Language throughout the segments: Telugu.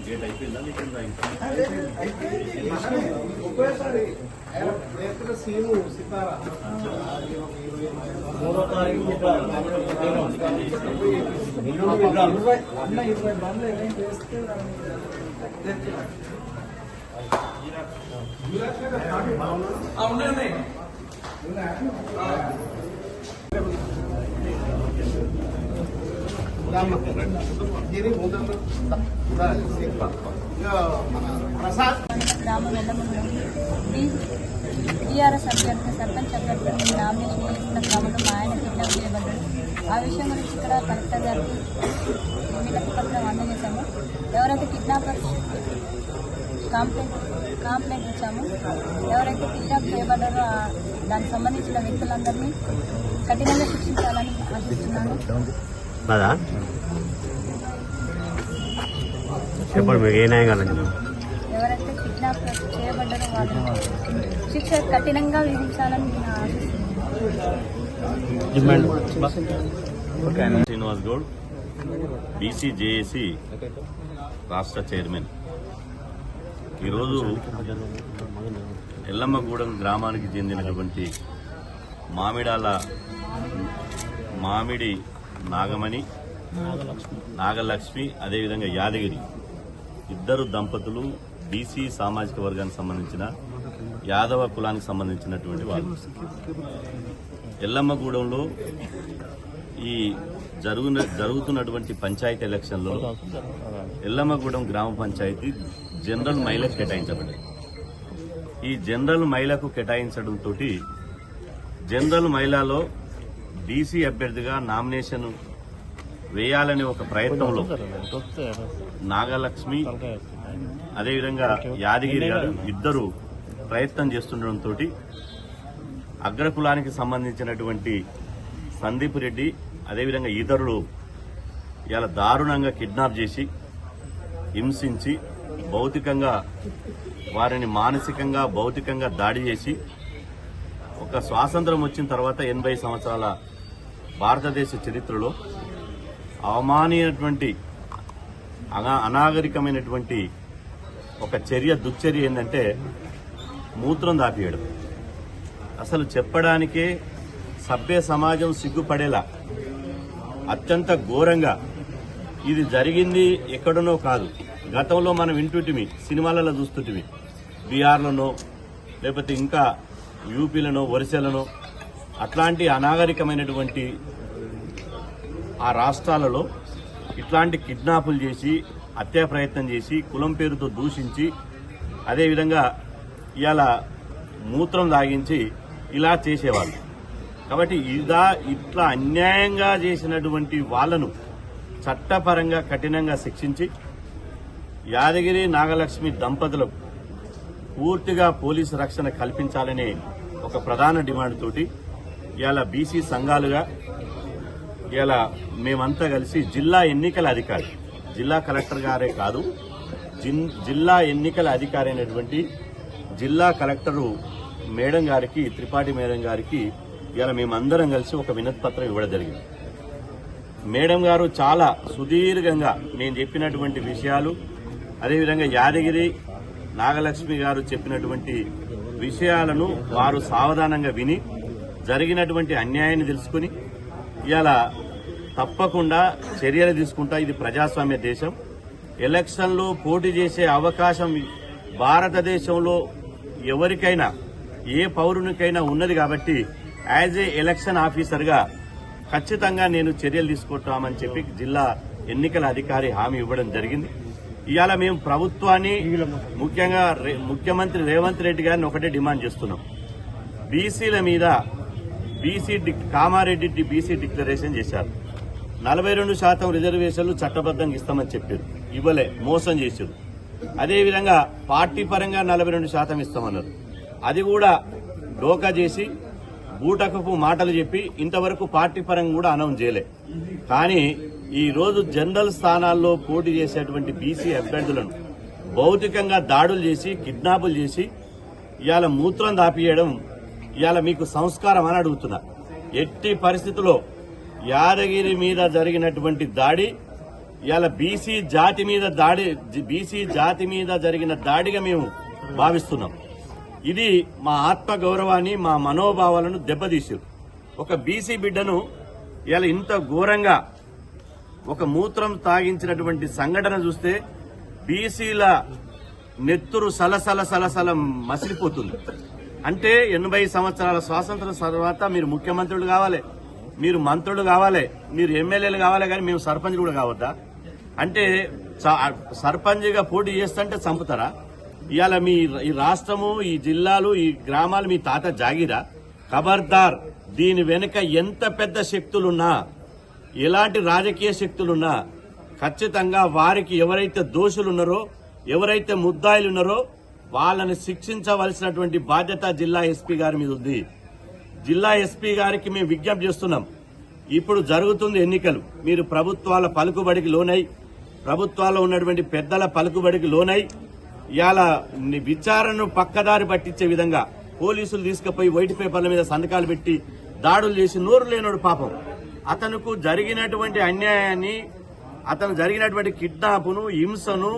గేట్ అయిపోయిందా ఒకేసారి సీము సితారా 3వ తారీఖు అన్న 20 బండ్లు ఏం చేస్తే అవునండి గ్రామ వెల్లమండలం టీఆర్ఎస్ అభ్యర్థి సర్పంచ్ అభ్యర్థులను నామినేషన్ చేసిన క్రమంలో మా ఆయన కిడ్నాప్ చేయబడ్డాడు. ఆ విషయం గురించి ఇక్కడ కలెక్టర్ గారికి వినతి పత్రం అందజేశాము. ఎవరైతే కిడ్నాపర్స్ కంప్లైంట్ ఇచ్చాము, ఎవరైతే కిడ్నాప్ చేయబడ్డారో దానికి సంబంధించిన వ్యక్తులందరినీ కఠినంగా శిక్షించాలని ఆశిస్తున్నాను. ఎవరైతే కిడ్నాప్ చేయబడ్డారో వాళ్ళని శిక్ష కఠినంగా విధించాలని నేను ఆశిస్తున్నాను. శ్రీనివాస్ గౌడ్, బీసీ జేఏసీ రాష్ట్ర చైర్మన్. ఈరోజు ఎల్లమ్మగూడెం గ్రామానికి చెందినటువంటి మామిడి నాగమణి, నాగలక్ష్మి, అదేవిధంగా యాదగిరి ఇద్దరు దంపతులు బీసీ సామాజిక వర్గానికి సంబంధించిన యాదవ కులానికి సంబంధించినటువంటి వాళ్ళు. ఎల్లమ్మగూడెంలో ఈ జరుగుతున్నటువంటి పంచాయతీ ఎలక్షన్లో ఎల్లమ్మగూడెం గ్రామ పంచాయతీ జనరల్ మహిళకు కేటాయించబడింది. ఈ జనరల్ మహిళకు కేటాయించడంతో జనరల్ మహిళలో బీసీ అభ్యర్థిగా నామినేషన్ వేయాలనే ఒక ప్రయత్నంలో నాగలక్ష్మి అదేవిధంగా యాదగిరి గారు ఇద్దరు ప్రయత్నం చేస్తుండటంతో అగ్రకులానికి సంబంధించినటువంటి సందీప్ రెడ్డి అదేవిధంగా ఇతరులు ఇలా దారుణంగా కిడ్నాప్ చేసి హింసించి భౌతికంగా వారిని మానసికంగా భౌతికంగా దాడి చేసి ఒక స్వాతంత్రం వచ్చిన తర్వాత 80 సంవత్సరాల భారతదేశ చరిత్రలో అవమానీయమైనటువంటి అనాగరికమైనటువంటి ఒక దుశ్చర్య ఏంటంటే మూత్రం దాపియడం. అసలు చెప్పడానికే సభ్య సమాజం సిగ్గుపడేలా అత్యంత ఘోరంగా ఇది జరిగింది. ఎక్కడనో కాదు, గతంలో మనం వింటుంటిమి, సినిమాలలో చూస్తుంటిమి, బీహార్లోనో లేకపోతే ఇంకా యూపీలనో ఒరిస్సాలనో అట్లాంటి అనాగరికమైనటువంటి ఆ రాష్ట్రాలలో ఇట్లాంటి కిడ్నాపులు చేసి హత్యా ప్రయత్నం చేసి కులం పేరుతో దూషించి అదేవిధంగా ఇవాళ మూత్రం తాగించి ఇలా చేసేవాళ్ళు. కాబట్టి ఇట్లా అన్యాయంగా చేసినటువంటి వాళ్లను చట్టపరంగా కఠినంగా శిక్షించి యాదగిరి నాగలక్ష్మి దంపతులకు పూర్తిగా పోలీసు రక్షణ కల్పించాలనే ఒక ప్రధాన డిమాండ్ తోటి ఇవాళ బీసీ సంఘాలుగా ఇవాళ మేమంతా కలిసి జిల్లా ఎన్నికల అధికారి, జిల్లా కలెక్టర్ గారే కాదు, జిల్లా ఎన్నికల అధికారి అయినటువంటి జిల్లా కలెక్టరు మేడం గారికి, త్రిపాఠి మేడం గారికి ఇవాళ మేమందరం కలిసి ఒక వినతి పత్రం ఇవ్వడం జరిగింది. మేడం గారు చాలా సుదీర్ఘంగా నేను చెప్పినటువంటి విషయాలు అదేవిధంగా యాదగిరి నాగలక్ష్మి గారు చెప్పినటువంటి విషయాలను వారు సావధానంగా విని జరిగినటువంటి అన్యాయాన్ని తెలుసుకుని ఇవాళ తప్పకుండా చర్యలు తీసుకుంటా. ఇది ప్రజాస్వామ్య దేశం. ఎలక్షన్లో పోటీ చేసే అవకాశం భారతదేశంలో ఎవరికైనా ఏ పౌరునికైనా ఉన్నది కాబట్టి యాజ్ ఏ ఎలక్షన్ ఆఫీసర్గా ఖచ్చితంగా నేను చర్యలు తీసుకుంటామని చెప్పి జిల్లా ఎన్నికల అధికారి హామీ ఇవ్వడం జరిగింది. ఇవాళ మేము ప్రభుత్వాన్ని ముఖ్యంగా ముఖ్యమంత్రి రేవంత్ రెడ్డి గారిని ఒకటే డిమాండ్ చేస్తున్నాం. బీసీల మీద కామారెడ్డి బీసీ డిక్లరేషన్ చేశారు. 42% రిజర్వేషన్లు చట్టబద్దంగా ఇస్తామని చెప్పారు, ఇవ్వలే, మోసం చేశారు. అదేవిధంగా పార్టీ పరంగా 42% ఇస్తామన్నారు, అది కూడా డోకా చేసి బూటకపు మాటలు చెప్పి ఇంతవరకు పార్టీ పరంగా కూడా అనౌన్స్ చేయలే. కానీ ఈ రోజు జనరల్ స్థానాల్లో పోటీ చేసేటువంటి బీసీ అభ్యర్థులను భౌతికంగా దాడులు చేసి కిడ్నాపులు చేసి ఇవాళ మూత్రం దాపియడం ఇవాళ మీకు సంస్కారం అని అడుగుతున్నా. ఎట్టి పరిస్థితుల్లో యాదగిరి మీద జరిగినటువంటి దాడి ఇవాళ బీసీ జాతి మీద జరిగిన దాడిగా మేము భావిస్తున్నాం. ఇది మా ఆత్మ గౌరవాన్ని, మా మనోభావాలను దెబ్బతీశారు. ఒక బీసీ బిడ్డను ఇవాళ ఇంత ఘోరంగా ఒక మూత్రం తాగించినటువంటి సంఘటన చూస్తే బీసీల నెత్తురు సలసల మసిలిపోతుంది. అంటే 80 సంవత్సరాల స్వాతంత్రం తర్వాత మీరు ముఖ్యమంత్రులు కావాలి, మీరు మంత్రులు కావాలి, మీరు ఎమ్మెల్యేలు కావాలి, కానీ మేము సర్పంచ్ కూడా కావద్దా? అంటే సర్పంచ్గా పోటీ చేస్తుంటే చంపుతారా? ఇవాళ మీ ఈ రాష్ట్రము, ఈ జిల్లాలు, ఈ గ్రామాలు మీ తాత జాగిరా? ఖబర్దార్, దీని వెనుక ఎంత పెద్ద శక్తులున్నా, ఎలాంటి రాజకీయ శక్తులున్నా ఖచ్చితంగా వారికి ఎవరైతే దోషులున్నారో, ఎవరైతే ముద్దాయిలున్నారో వాళ్ళని శిక్షించవలసినటువంటి బాధ్యత జిల్లా ఎస్పీ గారి మీద ఉంది. జిల్లా ఎస్పీ గారికి మేము విజ్ఞప్తి చేస్తున్నాం. ఇప్పుడు జరుగుతుంది ఎన్నికలు, మీరు ప్రభుత్వాల పలుకుబడికి లోనై, ప్రభుత్వాల్లో ఉన్నటువంటి పెద్దల పలుకుబడికి లోనై ఇవాళ విచారణను పక్కదారి పట్టించే విధంగా పోలీసులు తీసుకుపోయి వైట్ పేపర్ల మీద సంతకాలు పెట్టి దాడులు చేసి నోరు లేనోడు పాపం అతనుకు జరిగినటువంటి అన్యాయాన్ని, అతను జరిగినటువంటి కిడ్నాప్ను, హింసను,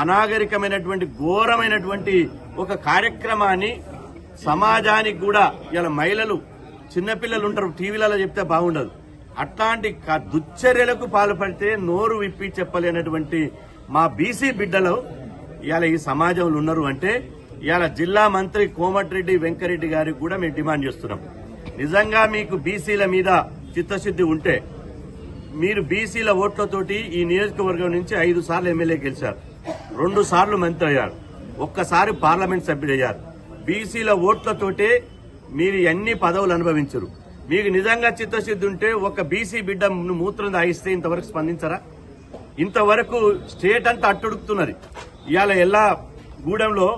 అనాగరికమైనటువంటి ఘోరమైనటువంటి ఒక కార్యక్రమాన్ని సమాజానికి కూడా ఇలా మహిళలు, చిన్నపిల్లలు ఉంటారు, టీవీలలో చెప్తే బాగుండదు. అట్లాంటి దుశ్చర్యలకు పాల్పడితే నోరు విప్పి చెప్పలేనటువంటి మా బీసీ బిడ్డలు ఇవాళ ఈ సమాజంలో ఉన్నారు. అంటే ఇవాళ జిల్లా మంత్రి కోమటిరెడ్డి వెంకరెడ్డి గారికి కూడా మేము డిమాండ్ చేస్తున్నాం. నిజంగా మీకు బీసీల మీద చిత్తశుద్ది ఉంటే మీరు బీసీల ఓట్లతోటి ఈ నియోజకవర్గం నుంచి 5 సార్లు ఎమ్మెల్యే గెలిచారు, 2 సార్లు మంత్రి అయ్యారు, ఒక్కసారి పార్లమెంట్ సభ్యుడయ్యారు. బీసీల ఓట్లతోటే మీరు ఎన్ని పదవులు అనుభవించరు. మీకు నిజంగా చిత్తశుద్ది ఉంటే ఒక బీసీ బిడ్డ మూత్రం దాగిస్తే ఇంతవరకు స్పందించరా? ఇంతవరకు స్టేట్ అంతా అట్టుడుకుతున్నది. ఇవాళ ఎల్లా గూడెంలో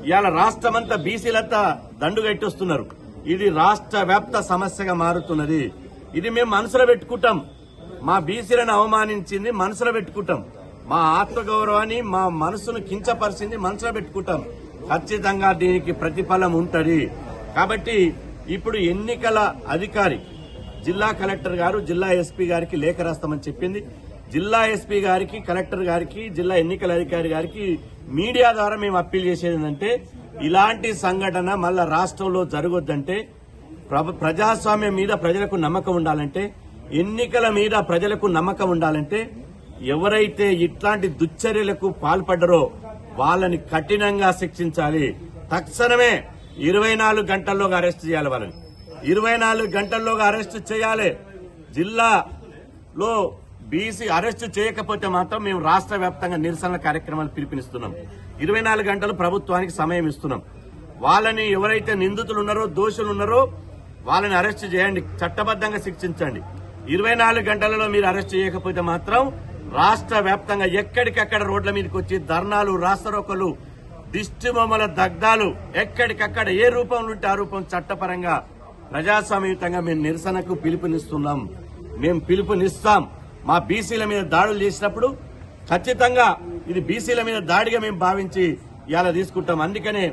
ఇవాళ రాష్ట్రమంతా బీసీలంతా దండుగట్టొస్తున్నారు. ఇది రాష్ట్ర వ్యాప్త సమస్యగా మారుతున్నది. ఇది మేము మనసులో పెట్టుకుంటాం. మా బీసీలను అవమానించింది మనసులో పెట్టుకుంటాం. మా ఆత్మగౌరవాన్ని, మా మనసును కించపరిచింది మనసులో పెట్టుకుంటాం. ఖచ్చితంగా దీనికి ప్రతిఫలం ఉంటది. కాబట్టి ఇప్పుడు ఎన్నికల అధికారి జిల్లా కలెక్టర్ గారు జిల్లా ఎస్పీ గారికి లేఖ రాస్తామని చెప్పింది. జిల్లా ఎస్పీ గారికి, కలెక్టర్ గారికి, జిల్లా ఎన్నికల అధికారి గారికి మీడియా ద్వారా మేము అప్పీల్ చేసేది ఏంటంటే ఇలాంటి సంఘటన మళ్ళా రాష్ట్రంలో జరగొద్దంటే, ప్రజాస్వామ్యం మీద ప్రజలకు నమ్మకం ఉండాలంటే, ఎన్నికల మీద ప్రజలకు నమ్మకం ఉండాలంటే ఎవరైతే ఇట్లాంటి దుశ్చర్యలకు పాల్పడ్డారో వాళ్ళని కఠినంగా శిక్షించాలి. తక్షణమే 24 గంటల్లోగా అరెస్ట్ చేయాలి. వాళ్ళని 24 గంటల్లోగా అరెస్ట్ చేయాలి. జిల్లాలో బీసీ అరెస్టు చేయకపోతే మాత్రం మేము రాష్ట్ర వ్యాప్తంగా నిరసన కార్యక్రమాలు పిలుపునిస్తున్నాం. 24 గంటలు ప్రభుత్వానికి సమయం ఇస్తున్నాం. వాళ్ళని ఎవరైతే నిందితులు ఉన్నారో, దోషులు ఉన్నారో వాళ్ళని అరెస్ట్ చేయండి, చట్టబద్ధంగా శిక్షించండి. 24 గంటలలో మీరు అరెస్ట్ చేయకపోతే మాత్రం రాష్ట్ర వ్యాప్తంగా ఎక్కడికక్కడ రోడ్ల మీదకి వచ్చి ధర్నాలు, రాస్తారోకలు, దిష్టిబొమ్మల దగ్ధాలు, ఎక్కడికక్కడ ఏ రూపంలో ఉంటే ఆ రూపం చట్టపరంగా ప్రజాస్వామ్యయుతంగా మేము నిరసనకు పిలుపునిస్తున్నాం. మేము పిలుపునిస్తాం. మా బీసీల మీద దాడులు చేసినప్పుడు ఖచ్చితంగా ఇది బీసీల మీద దాడిగా మేము భావించి ఇవాళ తీసుకుంటాం. అందుకనే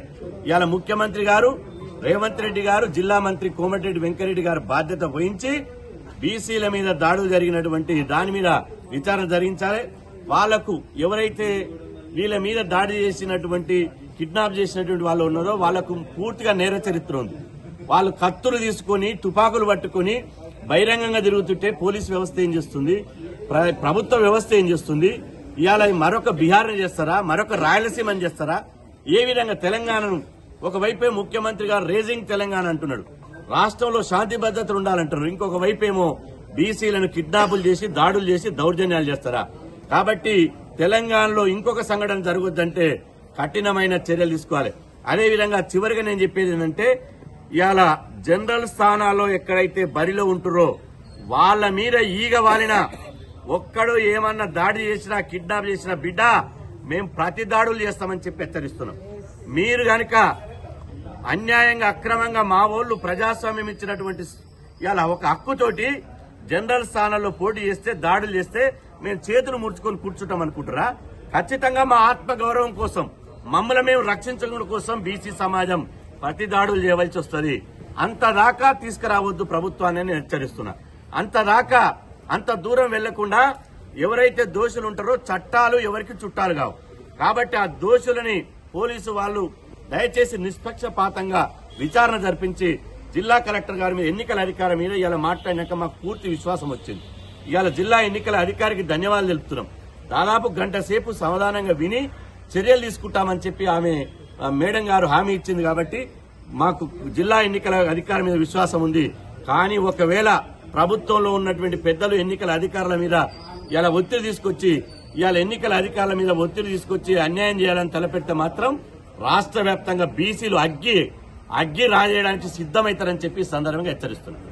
ఇవాళ ముఖ్యమంత్రి గారు రేవంత్ రెడ్డి గారు, జిల్లా మంత్రి కోమటిరెడ్డి వెంకరెడ్డి గారు బాధ్యత వహించి బీసీల మీద దాడులు జరిగినటువంటి దాని మీద విచారణ జరిగించాలి. వాళ్లకు ఎవరైతే వీళ్ళ మీద దాడి చేసినటువంటి, కిడ్నాప్ చేసినటువంటి వాళ్ళు ఉన్నారో వాళ్లకు పూర్తిగా నేర చరిత్ర ఉంది. వాళ్ళు కత్తులు తీసుకుని, తుపాకులు పట్టుకుని బహిరంగంగా తిరుగుతుంటే పోలీసు వ్యవస్థ ఏం చేస్తుంది, ప్రభుత్వ వ్యవస్థ ఏం చేస్తుంది? ఇవాళ మరొక బీహార్ని చేస్తారా, మరొక రాయలసీమని చేస్తారా? ఏ విధంగా తెలంగాణను ఒకవైపే ముఖ్యమంత్రి గారు రేజింగ్ తెలంగాణ అంటున్నాడు, రాష్ట్రంలో శాంతి భద్రతలు ఉండాలంటారు, ఇంకొక వైపేమో బీసీలను కిడ్నాపులు చేసి, దాడులు చేసి దౌర్జన్యాలు చేస్తారా? కాబట్టి తెలంగాణలో ఇంకొక సంఘటన జరగొద్దంటే కఠినమైన చర్యలు తీసుకోవాలి. అదేవిధంగా చివరిగా నేను చెప్పేది ఏంటంటే ఇవాళ జనరల్ స్థానాల్లో ఎక్కడైతే బరిలో ఉంటురో వాళ్ళ మీద ఈగ వాలిన ఒక్కడు ఏమన్నా దాడి చేసినా, కిడ్నాప్ చేసినా బిడ్డ మేము ప్రతి దాడులు చేస్తామని చెప్పి హెచ్చరిస్తున్నాం. మీరు గనక అన్యాయంగా, అక్రమంగా మా వాళ్ళు ప్రజాస్వామ్యం ఇచ్చినటువంటి ఇవాళ ఒక హక్కుతోటి జనరల్ స్థానాల్లో పోటీ చేస్తే, దాడులు చేస్తే మేము చేతులు ముడుచుకొని కూర్చుంటాం అనుకుంటారా? ఖచ్చితంగా మా ఆత్మగౌరవం కోసం, మమ్మల్ని మేము రక్షించడం కోసం బీసీ సమాజం ప్రతి దాడులు చేయవలసి వస్తుంది. అంతదాకా తీసుకురావద్దు ప్రభుత్వాన్ని నేను హెచ్చరిస్తున్నా. అంత దాకా అంత దూరం వెళ్లకుండా ఎవరైతే దోషులు ఉంటారో చట్టాలు ఎవరికి చుట్టాలు కావు. కాబట్టి ఆ దోషులని పోలీసు వాళ్ళు దయచేసి నిష్పక్షపాతంగా విచారణ జరిపించి జిల్లా కలెక్టర్ గారి మీద ఎన్నికల అధికారి మీద ఇలా మాట్లాడినాక మాకు పూర్తి విశ్వాసం వచ్చింది. ఇవాళ జిల్లా ఎన్నికల అధికారికి ధన్యవాదాలు తెలుపుతున్నాం. దాదాపు గంట సేపు సమాధానంగా విని చర్యలు తీసుకుంటామని చెప్పి ఆమె మేడం గారు హామీ ఇచ్చింది. కాబట్టి మాకు జిల్లా ఎన్నికల అధికారి మీద విశ్వాసం ఉంది. కానీ ఒకవేళ ప్రభుత్వంలో ఉన్నటువంటి పెద్దలు ఎన్నికల అధికారుల మీద ఇలా ఒత్తిడి తీసుకొచ్చి ఇవాళ ఎన్నికల అధికారుల మీద ఒత్తిడి తీసుకొచ్చి అన్యాయం చేయాలని తలపెడితే మాత్రం రాష్ట్ర వ్యాప్తంగా బీసీలు అగ్గి రాజేయడానికి సిద్దమవుతారని చెప్పి సందర్భంగా హెచ్చరిస్తున్నారు.